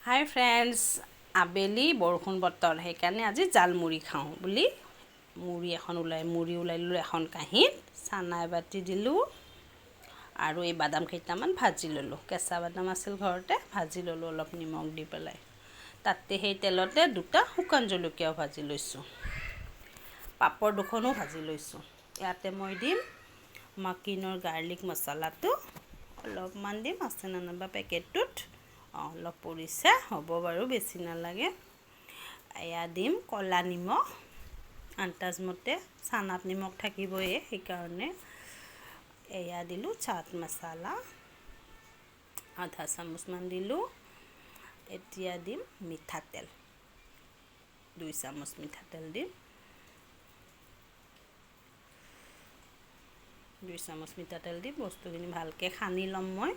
হাই friends, আবেলি বৰষুণ বতৰ, সেইকাৰণে আজি জাল মুড়ি খাওঁ বুলি মুড়ি ওলাই ল'লোঁ এখন কাঁহীত, চানা এবাতি দিলোঁ আৰু এই বাদাম কেইটামান ভাজি ল'লোঁ। কেঁচা বাদাম আছিল ঘৰতে, ভাজি ল'লোঁ অলপ নিমখ দি পেলাই। তাতে সেই তেলতে দুটা শুকান জলকীয়াও ভাজি লৈছোঁ, পাপৰ দুখনো ভাজি লৈছোঁ। ইয়াতে মই দিম মাকিনৰ গাৰ্লিক মছলাটো অলপমান দিম, আছে নানাবা পেকেটটোত। অলপ পৰিছে, হ'ব বাৰু, বেছি নালাগে। এয়া দিম ক'লা নিমখ, আন্দাজমতে, চানাত নিমখ থাকিবই সেইকাৰণে। এয়া দিলোঁ চাট মছলা, আধা চামুচমান দিলোঁ। এতিয়া দিম মিঠাতেল, 2 চামুচ মিঠাতেল দিম। 2 চামুচ মিঠাতেল দি বস্তুখিনি ভালকৈ সানি ল'ম মই।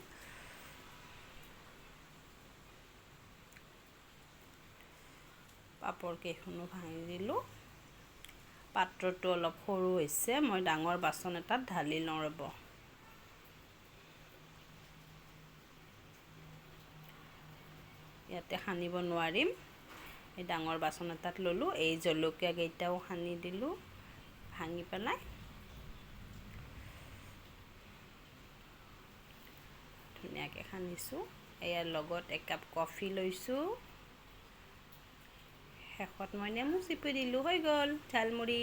পাপৰ কেইখনো ভাঙি দিলোঁ। পাত্ৰটো অলপ সৰু হৈছে, মই ডাঙৰ বাচন এটাত ঢালি লওঁ ৰ'ব। ইয়াতে সানিব নোৱাৰিম, এই ডাঙৰ বাচন এটাত ল'লোঁ। এই জলকীয়া কেইটাও সানি দিলোঁ ভাঙি পেলাই। ধুনীয়াকৈ সানিছোঁ। ইয়াৰ লগত 1 কাপ কফি লৈছোঁ। শেষত মই নেমু চিপি দিলোঁ, হৈ গ'ল ঝালমুড়ি।